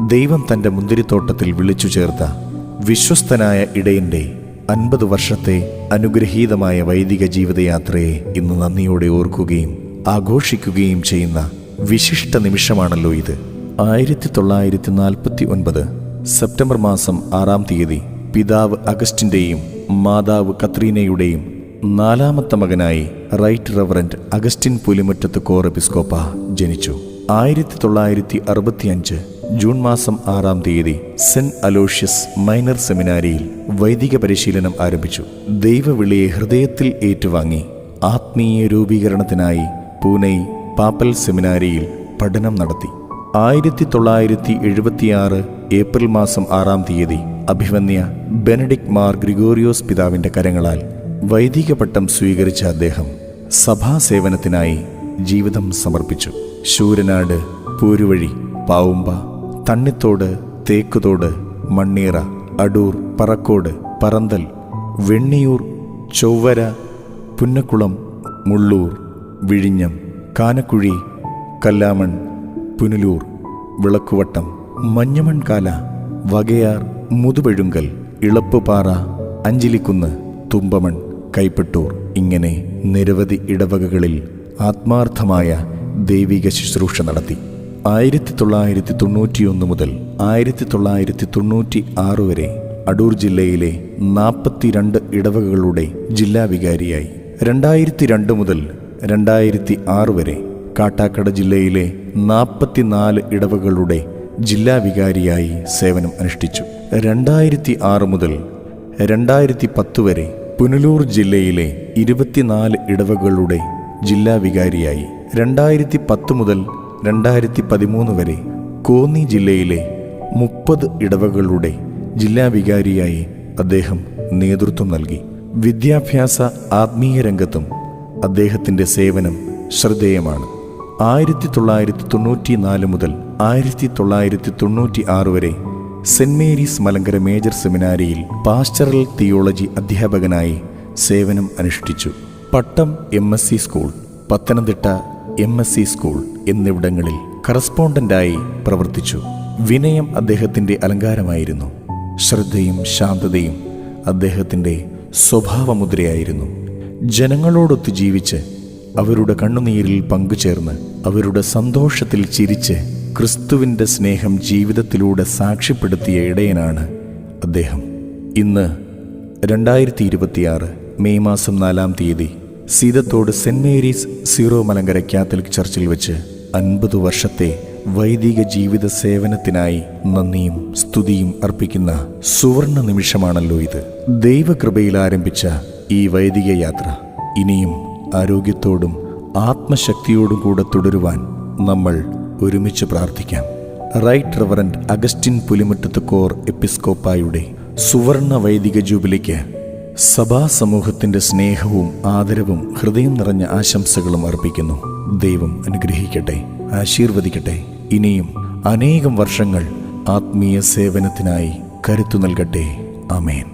ദൈവം തൻ്റെ മുന്തിരിത്തോട്ടത്തിൽ വിളിച്ചു ചേർത്ത വിശ്വസ്തനായ ഇടയൻ്റെ 50 വർഷത്തെ അനുഗ്രഹീതമായ വൈദിക ജീവിതയാത്രയെ ഇന്ന് നന്ദിയോടെ ഓർക്കുകയും ആഘോഷിക്കുകയും ചെയ്യുന്ന വിശിഷ്ട നിമിഷമാണല്ലോ ഇത്. 1949 സെപ്റ്റംബർ മാസം 6-ാം തീയതി പിതാവ് അഗസ്റ്റിൻ്റെയും മാതാവ് കത്രീനയുടെയും 4ാമത്തെ മകനായി റൈറ്റ് റവറൻഡ് അഗസ്റ്റിൻ പുലിമുറ്റത്ത് കോർ എപ്പിസ്കോപ്പ ജനിച്ചു. 1965 ജൂൺ മാസം 6-ാം തീയതി സെന്റ് അലോഷ്യസ് മൈനർ സെമിനാരിയിൽ വൈദിക പരിശീലനം ആരംഭിച്ചു. ദൈവവിളിയെ ഹൃദയത്തിൽ ഏറ്റുവാങ്ങി ആത്മീയ രൂപീകരണത്തിനായി പൂനെ പാപ്പൽ സെമിനാരിയിൽ പഠനം നടത്തി. 1976 ഏപ്രിൽ മാസം 6-ാം തീയതി അഭിവന്യ ബെനഡിക്ട് മാർ ഗ്രിഗോറിയോസ് പിതാവിൻ്റെ കരങ്ങളാൽ വൈദിക പട്ടം സ്വീകരിച്ച അദ്ദേഹം സഭാസേവനത്തിനായി ജീവിതം സമർപ്പിച്ചു. ശൂരനാട്, പൂരുവഴി, പാവുമ്പ, തണ്ണിത്തോട്, തേക്കുതോട്, മണ്ണീറ, അടൂർ, പറക്കോട്, പറന്തൽ, വെണ്ണിയൂർ, ചൊവ്വര, പുന്നക്കുളം, മുള്ളൂർ, വിഴിഞ്ഞം, കാനക്കുഴി, കല്ലാമൺ, പുനലൂർ, വിളക്കുവട്ടം, മഞ്ഞമൺകാല, വകയാർ, മുതുപെഴുങ്കൽ, ഇളപ്പുപാറ, അഞ്ചിലിക്കുന്ന്, തുമ്പമൺ, കൈപ്പട്ടൂർ ഇങ്ങനെ നിരവധി ഇടവകകളിൽ ആത്മാർത്ഥമായ ദൈവിക ശുശ്രൂഷ നടത്തി. 1991 മുതൽ 1996 വരെ അടൂർ ജില്ലയിലെ 42 ഇടവകകളുടെ ജില്ലാ വികാരിയായി. 2002 മുതൽ 2006 വരെ കാട്ടാക്കട ജില്ലയിലെ 44 ഇടവകകളുടെ ജില്ലാ വികാരിയായി സേവനം അനുഷ്ഠിച്ചു. 2006 മുതൽ 2010 വരെ പുനലൂർ ജില്ലയിലെ 24 ഇടവകകളുടെ ജില്ലാ വികാരിയായി. 2010 മുതൽ 2013 വരെ കോന്നി ജില്ലയിലെ 30 ഇടവകകളുടെ ജില്ലാ വികാരിയായി അദ്ദേഹം നേതൃത്വം നൽകി. വിദ്യാഭ്യാസ ആത്മീയ രംഗത്തും അദ്ദേഹത്തിൻ്റെ സേവനം ശ്രദ്ധേയമാണ്. 1994 മുതൽ 1996 വരെ സെന്റ് മേരീസ് മലങ്കര മേജർ സെമിനാരിയിൽ പാസ്റ്ററൽ തിയോളജി അധ്യാപകനായി സേവനം അനുഷ്ഠിച്ചു. പട്ടം MSc school, Pathanamthitta MSc school എന്നിവിടങ്ങളിൽ കറസ്പോണ്ടന്റായി പ്രവർത്തിച്ചു. വിനയം അദ്ദേഹത്തിൻ്റെ അലങ്കാരമായിരുന്നു. ശ്രദ്ധയും ശാന്തതയും അദ്ദേഹത്തിൻ്റെ സ്വഭാവമുദ്രയായിരുന്നു. ജനങ്ങളോടൊത്ത് ജീവിച്ച് അവരുടെ കണ്ണുനീരിൽ പങ്കുചേർന്ന് അവരുടെ സന്തോഷത്തിൽ ചിരിച്ച് ക്രിസ്തുവിൻ്റെ സ്നേഹം ജീവിതത്തിലൂടെ സാക്ഷ്യപ്പെടുത്തിയ ഇടയനാണ് അദ്ദേഹം. ഇന്ന് 2026 മെയ് മാസം 4-ാം തീയതി Seethathodu saint Mary's Syro Malankara Catholic ചർച്ചിൽ വെച്ച് 50 വർഷത്തെ വൈദിക ജീവിത സേവനത്തിനായി നന്ദിയും സ്തുതിയും അർപ്പിക്കുന്ന സുവർണ നിമിഷമാണല്ലോ ഇത്. ദൈവകൃപയിൽ ആരംഭിച്ച ഈ വൈദിക യാത്ര ഇനിയും ആരോഗ്യത്തോടും ആത്മശക്തിയോടും കൂടെ തുടരുവാൻ നമ്മൾ ഒരുമിച്ച് പ്രാർത്ഥിക്കാം. റൈറ്റ് റവറൻഡ് അഗസ്റ്റിൻ പുലിമുറ്റത്ത് കോർ എപ്പിസ്കോപ്പായുടെ സുവർണ വൈദിക ജൂബിലിക്ക് സഭാ സമൂഹത്തിൻ്റെ സ്നേഹവും ആദരവും ഹൃദയം നിറഞ്ഞ ആശംസകളും അർപ്പിക്കുന്നു. ദൈവം അനുഗ്രഹിക്കട്ടെ, ആശീർവദിക്കട്ടെ. ഇനിയും അനേകം വർഷങ്ങൾ ആത്മീയ സേവനത്തിനായി കരുത്തു നൽകട്ടെ. ആമേൻ.